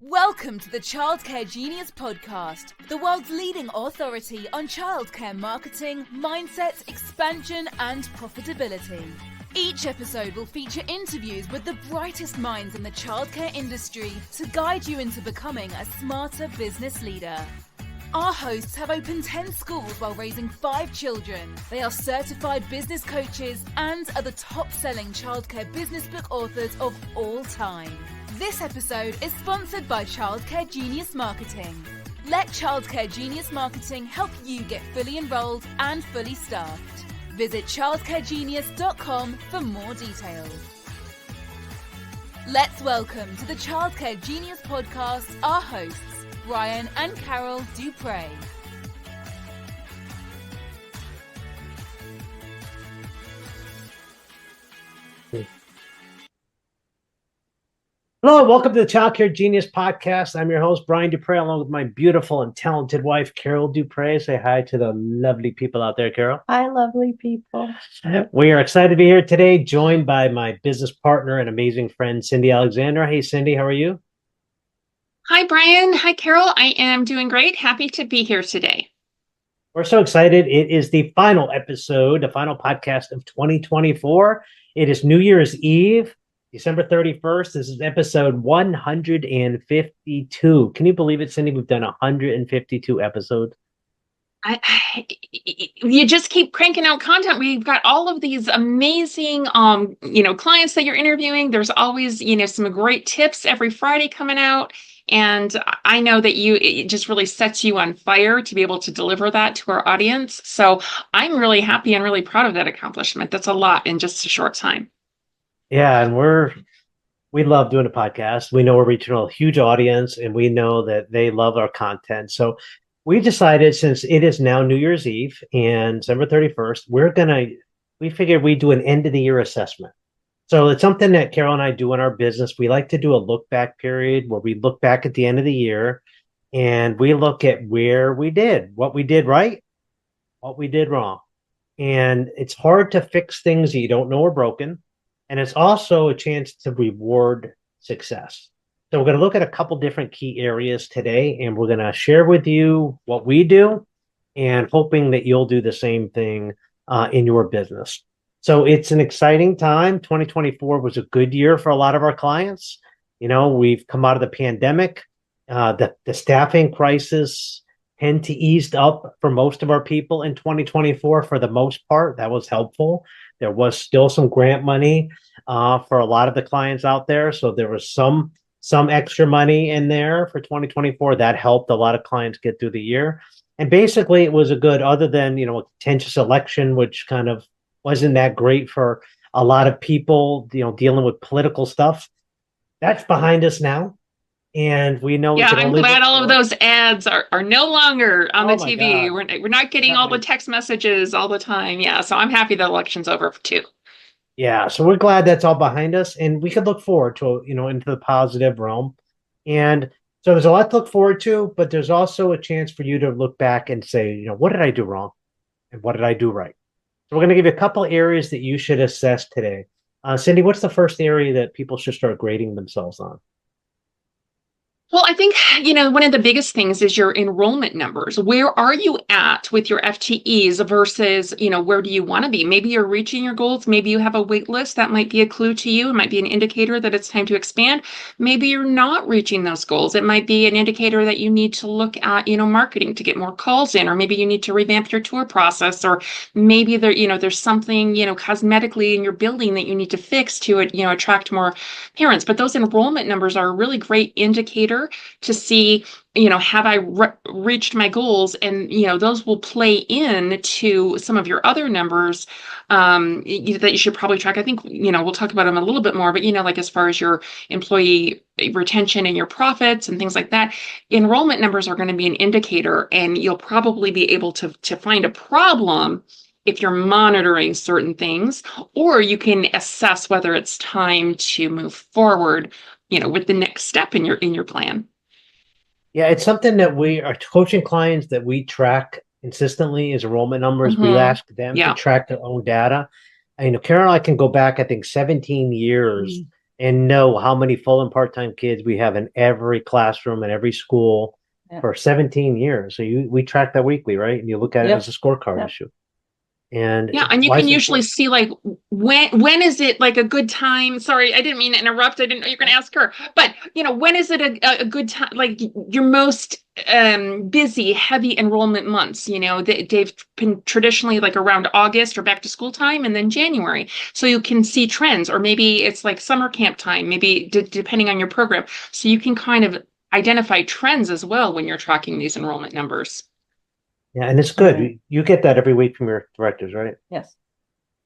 Welcome to the Childcare Genius Podcast, the world's leading authority on childcare marketing, mindset, expansion, and profitability. Each episode will feature interviews with the brightest minds in the childcare industry to guide you into becoming a smarter business leader. Our hosts have opened 10 schools while raising 5 children. They are certified business coaches and are the top-selling childcare business book authors of all time. This episode is sponsored by Childcare Genius Marketing. Let Childcare Genius Marketing help you get fully enrolled and fully staffed. Visit childcaregenius.com for more details. Let's welcome to the Childcare Genius Podcast our hosts, Brian and Carol Duprey. Hello, welcome to the Childcare Genius Podcast. I'm your host, Brian Duprey, along with my beautiful and talented wife, Carol Duprey. Say hi to the lovely people out there, Carol. Hi, lovely people. We are excited to be here today, joined by my business partner and amazing friend, Sindye Alexander. Hey, Sindye, how are you? Hi, Brian. Hi, Carol. I am doing great. Happy to be here today. We're so excited. It is the final episode, the final podcast of 2024. It is New Year's Eve. December 31st, this is episode 152. Can you believe it, Sindye? We've done 152 episodes. You just keep cranking out content. We've got all of these amazing, clients that you're interviewing. There's always, some great tips every Friday coming out. And I know that it just really sets you on fire to be able to deliver that to our audience. So I'm really happy and really proud of that accomplishment. That's a lot in just a short time. Yeah, and we love doing a podcast. We know we're reaching a huge audience, and we know that they love our content. So we decided, since it is now New Year's Eve and December 31st, we figured we'd do an end of the year assessment. So it's something that Carol and I do in our business. We like to do a look back period where we look back at the end of the year and we look at where we did, what we did right, what we did wrong. And it's hard to fix things that you don't know are broken. And it's also a chance to reward success. So we're going to look at a couple different key areas today, and we're going to share with you what we do and hoping that you'll do the same thing in your business. So it's an exciting time. 2024 was a good year for a lot of our clients. We've come out of the pandemic. The staffing crisis tend to ease up for most of our people in 2024 for the most part. That was helpful. There was still some grant money for a lot of the clients out there. So there was some extra money in there for 2024. That helped a lot of clients get through the year. And basically it was a good, other than, a contentious election, which kind of wasn't that great for a lot of people, dealing with political stuff. That's behind us now. And we know. Yeah, I'm glad all of those ads are no longer on the TV. We're not getting all the text messages all the time. Yeah, so I'm happy the election's over too. Yeah, so we're glad that's all behind us, and we could look forward to, into the positive realm. And so there's a lot to look forward to, but there's also a chance for you to look back and say, what did I do wrong, and what did I do right? So we're going to give you a couple of areas that you should assess today. Sindye, what's the first area that people should start grading themselves on? Well, I think, one of the biggest things is your enrollment numbers. Where are you at with your FTEs versus, where do you want to be? Maybe you're reaching your goals. Maybe you have a wait list. That might be a clue to you. It might be an indicator that it's time to expand. Maybe you're not reaching those goals. It might be an indicator that you need to look at, marketing to get more calls in, or maybe you need to revamp your tour process, or maybe there's something, cosmetically in your building that you need to fix to, attract more parents. But those enrollment numbers are a really great indicator to see, have I reached my goals? And, those will play in to some of your other numbers that you should probably track. I think, we'll talk about them a little bit more, but, like as far as your employee retention and your profits and things like that, enrollment numbers are going to be an indicator, and you'll probably be able to find a problem if you're monitoring certain things, or you can assess whether it's time to move forward, with the next step in your plan. Yeah, it's something that we are coaching clients that we track consistently is enrollment numbers. We ask them to track their own data. Carol and I can go back, I think, 17 years and know how many full and part-time kids we have in every classroom and every school for 17 years. So we track that weekly, right? And you look at it as a scorecard issue. And yeah, and you can usually see like when is it like a good time? Sorry, I didn't mean to interrupt. I didn't know you're going to ask her, but when is it a good time? Like your most busy, heavy enrollment months. They've been traditionally like around August or back to school time, and then January. So you can see trends, or maybe it's like summer camp time, maybe depending on your program. So you can kind of identify trends as well when you're tracking these enrollment numbers. Yeah, and it's good. You get that every week from your directors, right? Yes.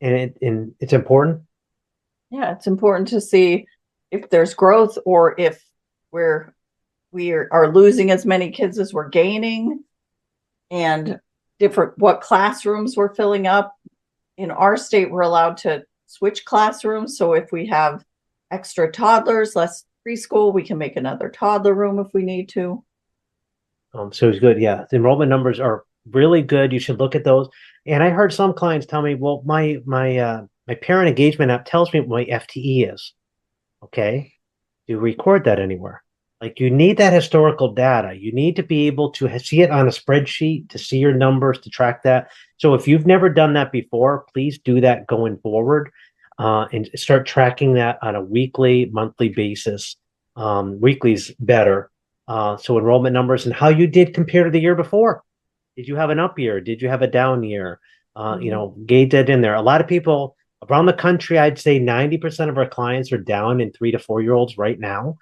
And it's important. Yeah, it's important to see if there's growth or if we are losing as many kids as we're gaining, and what classrooms we're filling up. In our state, we're allowed to switch classrooms. So if we have extra toddlers, less preschool, we can make another toddler room if we need to. So it's good. Yeah, the enrollment numbers are really good. You should look at those. And I heard some clients tell me, well, my parent engagement app tells me what my FTE is. Okay. Do you record that anywhere? Like, you need that historical data. You need to be able to see it on a spreadsheet, to see your numbers, to track that. So if you've never done that before, please do that going forward, and start tracking that on a weekly, monthly basis. Weekly's better. So enrollment numbers and how you did compare to the year before. Did you have an up year? Did you have a down year? Gauge that in there. A lot of people around the country, I'd say 90% of our clients are down in 3 to 4 year olds right now.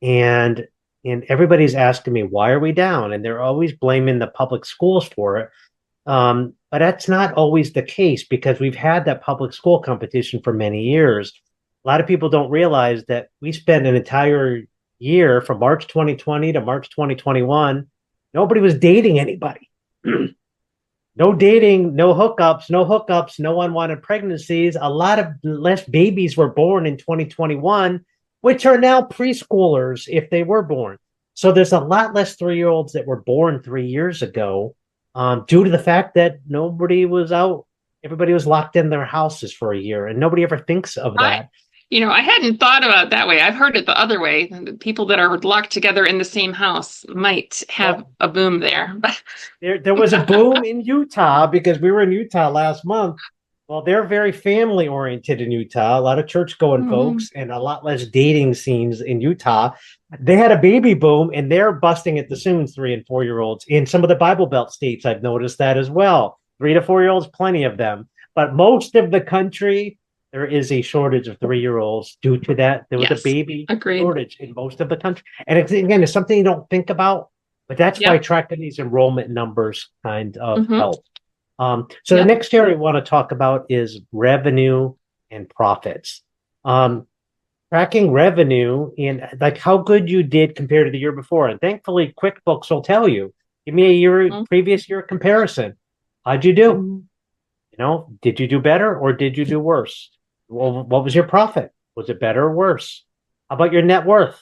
And everybody's asking me, why are we down? And they're always blaming the public schools for it. But that's not always the case, because we've had that public school competition for many years. A lot of people don't realize that we spent an entire year from March 2020 to March 2021. Nobody was dating anybody. No dating, no hookups, no unwanted pregnancies. A lot of less babies were born in 2021, which are now preschoolers if they were born. So there's a lot less 3-year-olds that were born 3 years ago, due to the fact that nobody was out. Everybody was locked in their houses for a year, and nobody ever thinks of that. I hadn't thought about it that way. I've heard it the other way. The people that are locked together in the same house might have a boom there. There was a boom in Utah, because we were in Utah last month. Well, they're very family oriented in Utah. A lot of church going folks, and a lot less dating scenes in Utah. They had a baby boom, and they're busting at the seams, 3 and 4 year olds. In some of the Bible Belt states, I've noticed that as well. 3 to 4 year olds, plenty of them. But most of the country, there is a shortage of 3 year olds due to that. There was a baby shortage in most of the country. And again, it's something you don't think about, but that's why tracking these enrollment numbers kind of help. So the next area we want to talk about is revenue and profits. Tracking revenue and like how good you did compared to the year before. And thankfully, QuickBooks will tell you, give me a previous year comparison. How'd you do? Did you do better or did you do worse? Well, what was your profit? Was it better or worse? How about your net worth?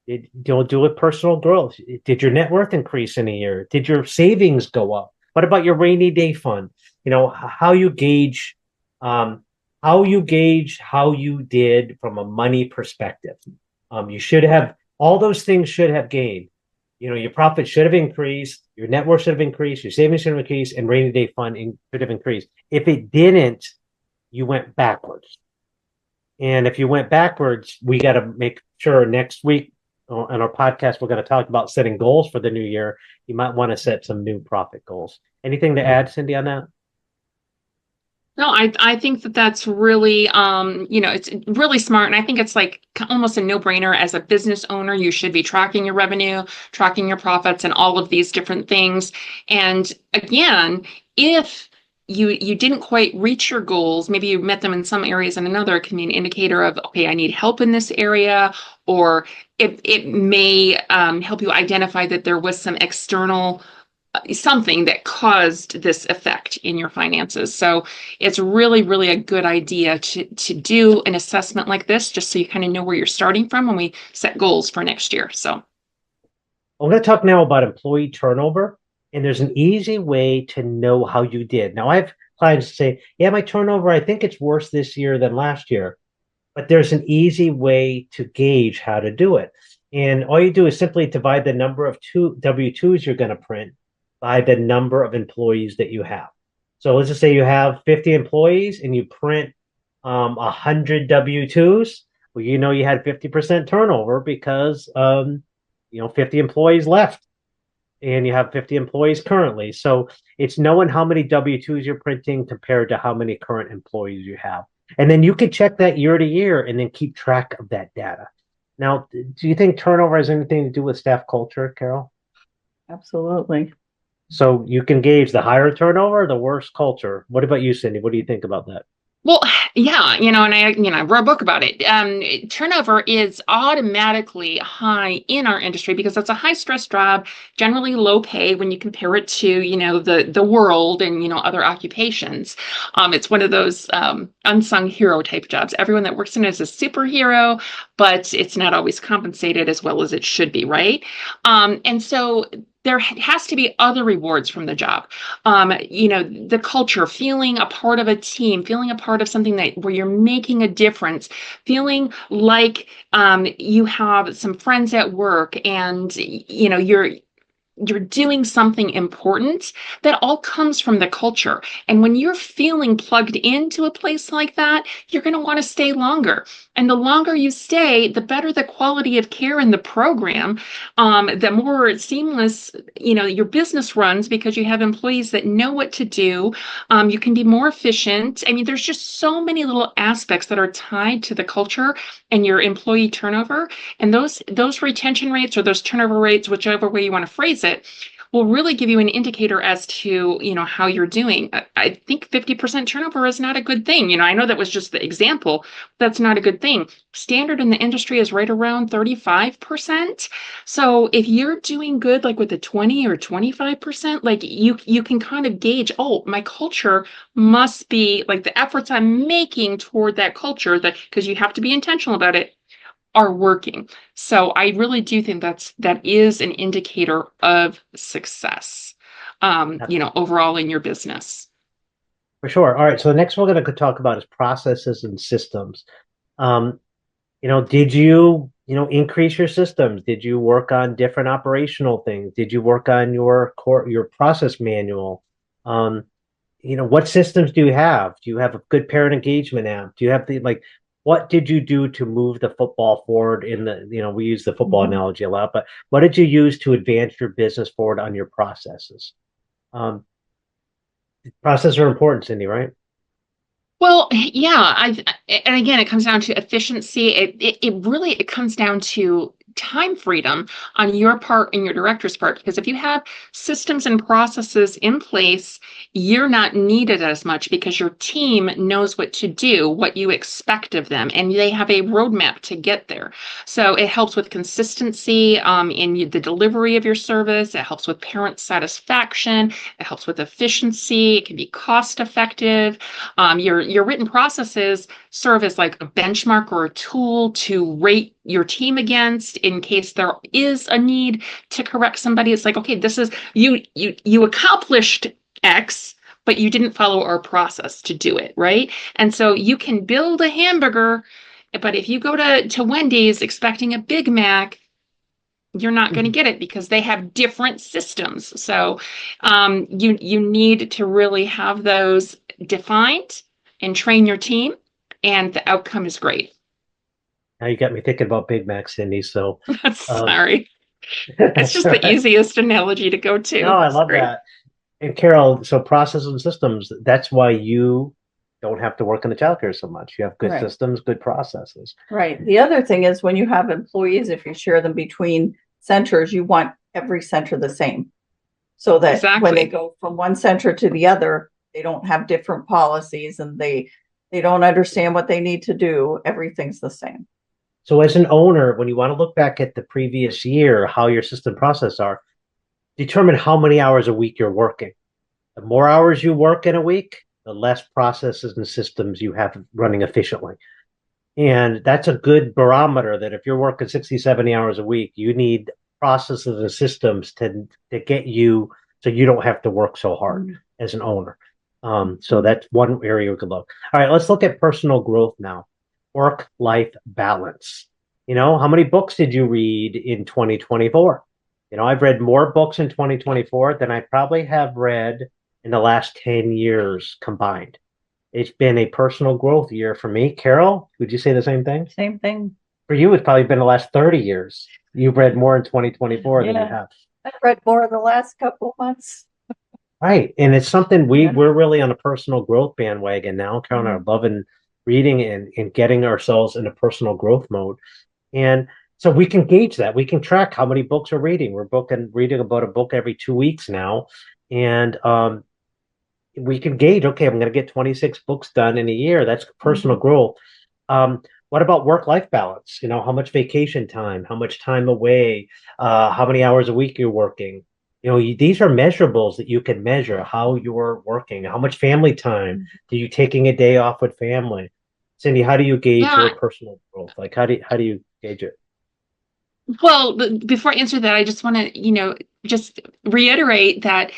Did you do with personal growth? Did your net worth increase in a year? Did your savings go up? What about your rainy day fund? How you gauge how you did from a money perspective. You should have, all those things should have gained. Your profit should have increased, your net worth should have increased, your savings should have increased, and rainy day fund should have increased. If it didn't, you went backwards. And if you went backwards, we got to make sure next week on our podcast, we're going to talk about setting goals for the new year. You might want to set some new profit goals. Anything to add, Sindye, on that? No, I think that's really, it's really smart. And I think it's like almost a no-brainer. As a business owner, you should be tracking your revenue, tracking your profits, and all of these different things. And again, if you didn't quite reach your goals, maybe you met them in some areas and another, it can be an indicator of, okay, I need help in this area, or it may help you identify that there was some external something that caused this effect in your finances. So it's really, really a good idea to do an assessment like this, just so you kind of know where you're starting from when we set goals for next year. So I'm going to talk now about employee turnover, and there's an easy way to know how you did. Now, I have clients say, yeah, my turnover, I think it's worse this year than last year. but there's an easy way to gauge how to do it. And all you do is simply divide the number of W-2s you're going to print by the number of employees that you have. So let's just say you have 50 employees and you print 100 W-2s. Well, you had 50% turnover because 50 employees left and you have 50 employees currently. So it's knowing how many W-2s you're printing compared to how many current employees you have. And then you could check that year to year and then keep track of that data. Now, do you think turnover has anything to do with staff culture, Carol? Absolutely. So you can gauge the higher turnover, the worse culture. What about you, Cindy? What do you think about that? Well, yeah, and I wrote a book about it. Turnover is automatically high in our industry because it's a high stress job, generally low pay when you compare it to, the world and, other occupations. It's one of those unsung hero type jobs. Everyone that works in it is a superhero, but it's not always compensated as well as it should be, right? And so there has to be other rewards from the job. The culture, feeling a part of a team, feeling a part of something where you're making a difference, feeling like you have some friends at work and you're doing something important. That all comes from the culture. And when you're feeling plugged into a place like that, you're going to want to stay longer. And the longer you stay, the better the quality of care in the program, the more seamless, your business runs because you have employees that know what to do. You can be more efficient. I mean, there's just so many little aspects that are tied to the culture and your employee turnover. And those retention rates or those turnover rates, whichever way you want to phrase it, will really give you an indicator as to, how you're doing. I think 50% turnover is not a good thing. I know that was just the example. That's not a good thing. Standard in the industry is right around 35%. So if you're doing good, like with the 20 or 25%, like you can kind of gauge, oh, my culture must be like the efforts I'm making toward that culture, that because you have to be intentional about it, are working. So I really do think that is an indicator of success, overall in your business. For sure. All right. So the next one we're going to talk about is processes and systems. Did you, increase your systems? Did you work on different operational things? Did you work on your process manual? What systems do you have? Do you have a good parent engagement app? Do you have what did you do to move the football forward we use the football analogy a lot, but what did you use to advance your business forward on your processes? Processes are important, Cindy, right? Well, yeah, and again, it comes down to efficiency. It comes down to time freedom on your part and your director's part, because if you have systems and processes in place, you're not needed as much because your team knows what to do, what you expect of them, and they have a roadmap to get there. So it helps with consistency in the delivery of your service. It helps with parent satisfaction. It helps with efficiency. It can be cost effective. Your written processes serve as like a benchmark or a tool to rate your team against in case there is a need to correct somebody. It's like, okay, this is you accomplished X, but you didn't follow our process to do it, right? And so you can build a hamburger, but if you go to Wendy's expecting a Big Mac, you're not going to get it because they have different systems. So you need to really have those defined and train your team, and the outcome is great. Now you got me thinking about Big Mac, Cindy. So sorry. It's just the easiest analogy to go to. No, I love that. And Carol, so processes and systems, that's why you don't have to work in the childcare so much. You have good systems, good processes. Right. The other thing is when you have employees, if you share them between centers, you want every center the same. So that when they go from one center to the other, they don't have different policies and they don't understand what they need to do. Everything's the same. So as an owner, when you want to look back at the previous year, how your system process are, determine how many hours a week you're working. The more hours you work in a week, the less processes and systems you have running efficiently. And that's a good barometer that if you're working 60, 70 hours a week, you need processes and systems to get you so you don't have to work so hard as an owner. So that's one area we could look. All right, let's look at personal growth now. work-life balance. How many books did you read in 2024? I've read more books in 2024 than I probably have read in the last 10 years combined. It's been a personal growth year for me. Carol, would you say the same thing? Same thing. For you, it's probably been the last 30 years. You've read more in 2024 than you have. I've read more in the last couple of months. Right. And it's something we're really on a personal growth bandwagon now. Carol and I are loving reading and getting ourselves in a personal growth mode. And so we can gauge that. We can track how many books we're reading. We're reading about a book every 2 weeks now. And we can gauge, okay, I'm going to get 26 books done in a year. That's personal growth. What about work-life balance? How much vacation time, how much time away, how many hours a week you're working. These are measurables that you can measure how you're working, how much family time do you taking a day off with family. Sindye, how do you gauge your personal growth? Like, how do you gauge it? Well, before I answer that, I just want to, just reiterate that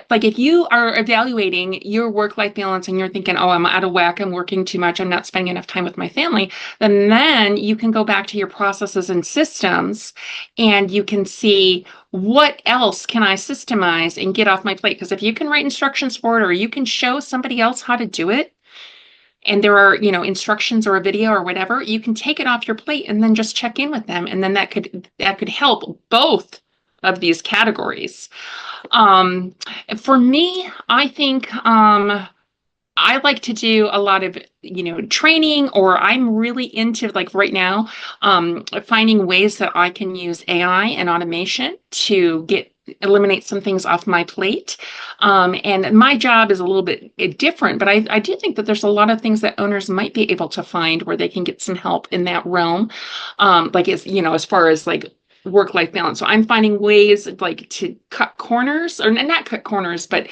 like if you are evaluating your work-life balance and you're thinking, oh, I'm out of whack, I'm working too much, I'm not spending enough time with my family, then you can go back to your processes and systems and you can see what else can I systemize and get off my plate. Because if you can write instructions for it or you can show somebody else how to do it, and there are, instructions or a video or whatever, you can take it off your plate and then just check in with them. And then that could help both of these categories. For me, I think I like to do a lot of, training, or I'm really into, like right now, finding ways that I can use AI and automation to eliminate some things off my plate. And my job is a little bit different, but I do think that there's a lot of things that owners might be able to find where they can get some help in that realm. As far as like work-life balance. So I'm finding ways like to cut corners, or not cut corners, but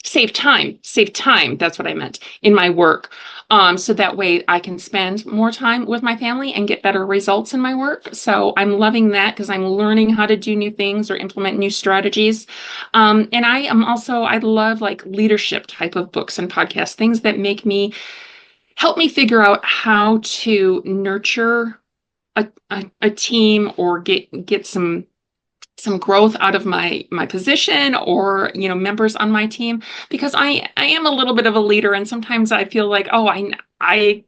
save time. That's what I meant in my work. So that way I can spend more time with my family and get better results in my work. So I'm loving that because I'm learning how to do new things or implement new strategies. And I love like leadership type of books and podcasts, things that help me figure out how to nurture a team or get some growth out of my position or members on my team, because I am a little bit of a leader and sometimes I feel like, oh, I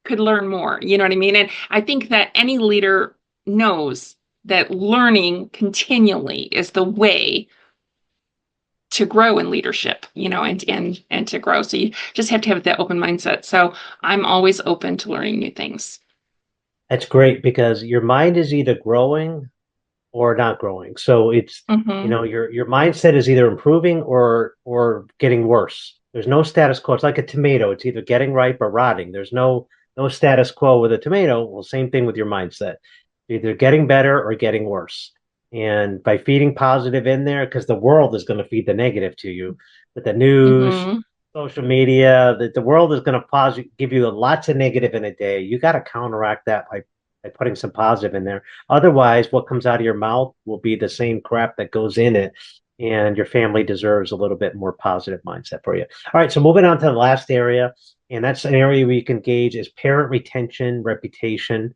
could learn more, you know what I mean? And I think that any leader knows that learning continually is the way to grow in leadership, and to grow. So you just have to have that open mindset. So I'm always open to learning new things. That's great, because your mind is either growing or not growing. So it's, your mindset is either improving or getting worse. There's no status quo. It's like a tomato. It's either getting ripe or rotting. There's no status quo with a tomato. Well, same thing with your mindset. Either getting better or getting worse. And by feeding positive in there, because the world is going to feed the negative to you with the news, social media, that the world is going to give you lots of negative in a day. You got to counteract that by putting some positive in there. Otherwise, what comes out of your mouth will be the same crap that goes in it. And your family deserves a little bit more positive mindset for you. All right. So moving on to the last area, and that's an area where you can gauge is parent retention, reputation.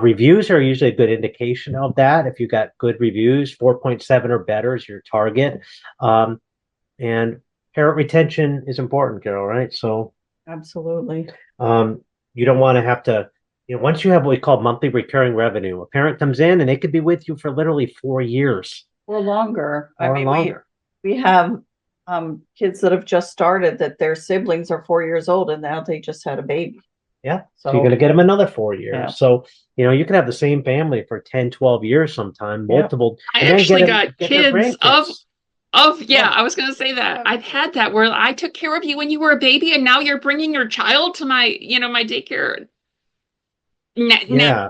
Reviews are usually a good indication of that. If you got good reviews, 4.7 or better is your target. And parent retention is important, Carol, right? So absolutely. You don't want to have to, once you have what we call monthly recurring revenue, a parent comes in and they could be with you for literally 4 years. Or longer. Longer. We have kids that have just started that their siblings are 4 years old and now they just had a baby. Yeah. So you're going to get them another 4 years. Yeah. So, you can have the same family for 10, 12 years sometime, multiple. I actually got kids I was going to say that. I've had that where I took care of you when you were a baby and now you're bringing your child to my, my daycare. Yeah.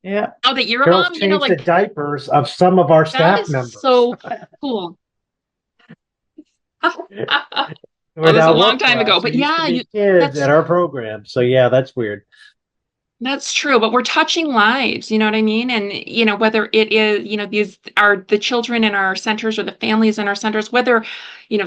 Yeah. Now that you're Girls a mom, the diapers of some of our staff members. So cool. It was a long time ago, but yeah, kids at our program. So yeah, that's weird. That's true, but we're touching lives, you know what I mean? And, whether it is, these are the children in our centers or the families in our centers, whether,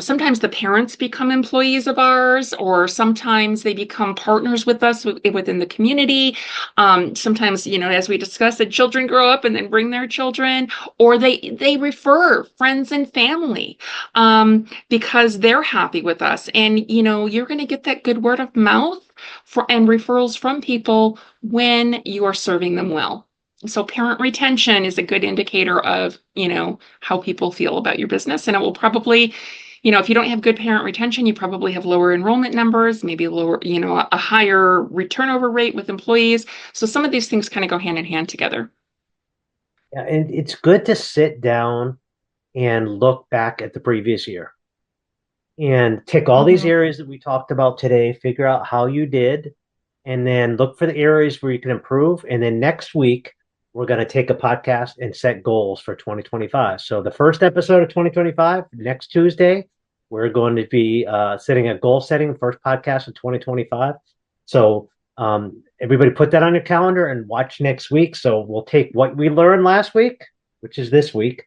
sometimes the parents become employees of ours, or sometimes they become partners with us within the community. Sometimes, as we discussed, the children grow up and then bring their children, or they refer friends and family, because they're happy with us. And, you're going to get that good word of mouth and referrals from people when you are serving them well. So parent retention is a good indicator of, how people feel about your business. And it will probably, if you don't have good parent retention, you probably have lower enrollment numbers, maybe lower, a higher turnover rate with employees. So some of these things kind of go hand in hand together. Yeah, and it's good to sit down and look back at the previous year and tick all these areas that we talked about today, figure out how you did, and then look for the areas where you can improve. And then next week, we're going to take a podcast and set goals for 2025. So the first episode of 2025, next Tuesday, we're going to be setting a goal setting, first podcast of 2025. So everybody put that on your calendar and watch next week. So we'll take what we learned last week, which is this week,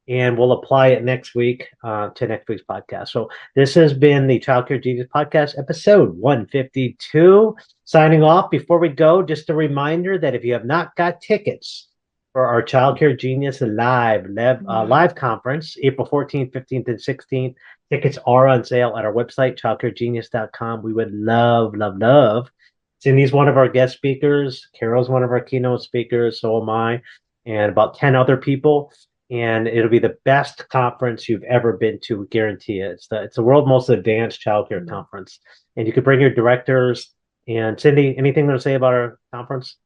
and we'll apply it next week to next week's podcast. So this has been the Childcare Genius Podcast, episode 152. Signing off. Before we go, just a reminder that if you have not got tickets for our Childcare Genius live conference, April 14th, 15th, and 16th, tickets are on sale at our website, childcaregenius.com. We would love, love, love. Cindy's one of our guest speakers. Carol's one of our keynote speakers. So am I, and about 10 other people. And it'll be the best conference you've ever been to, guarantee it. It's the world's most advanced childcare conference. And you can bring your directors. And Cindy, anything to say about our conference?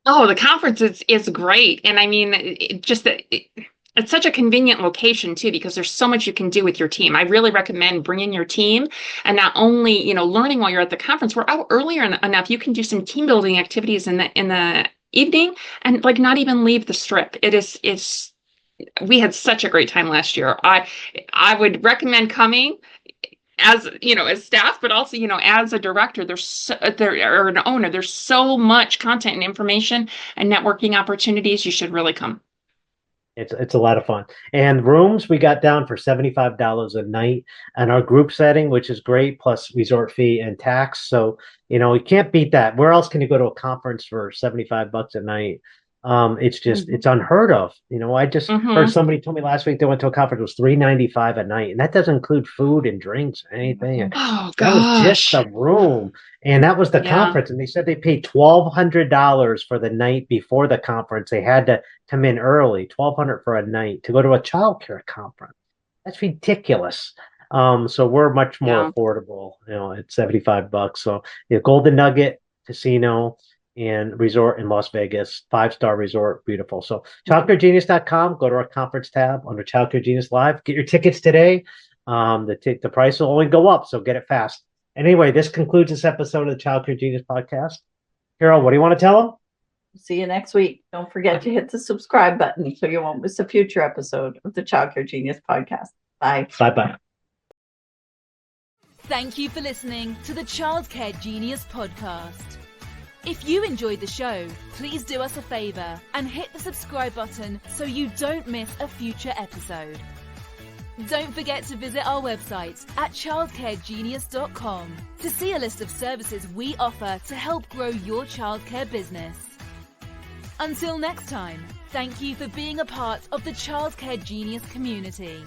Oh, the conference is great. And I mean, it's such a convenient location too, because there's so much you can do with your team. I really recommend bringing your team, and not only, learning while you're at the conference. We're out earlier enough. You can do some team building activities in the evening and not even leave the strip. We had such a great time last year. I would recommend coming as staff, but also, as a director, or an owner, there's so much content and information and networking opportunities. You should really come. It's a lot of fun. And rooms we got down for $75 a night, and our group setting, which is great, plus resort fee and tax. So, you can't beat that. Where else can you go to a conference for $75 a night? It's just it's unheard of. I just heard somebody told me last week they went to a conference, it was $395 a night, and that doesn't include food and drinks or anything. And oh that was just the room, and that was the conference. And they said they paid $1,200 for the night before the conference. They had to come in early, $1,200 for a night to go to a childcare conference. That's ridiculous. So we're much more affordable, at $75. So Golden Nugget Casino and resort in Las Vegas, 5-star resort, beautiful. So childcaregenius.com, go to our conference tab under Childcare Genius Live. Get your tickets today. The price will only go up, so get it fast. Anyway, this concludes this episode of the Childcare Genius Podcast. Carol, what do you want to tell them? See you next week. Don't forget to hit the subscribe button so you won't miss a future episode of the Childcare Genius Podcast. Bye. Bye-bye. Thank you for listening to the Childcare Genius Podcast. If you enjoyed the show, please do us a favor and hit the subscribe button so you don't miss a future episode. Don't forget to visit our website at childcaregenius.com to see a list of services we offer to help grow your childcare business. Until next time, thank you for being a part of the Childcare Genius community.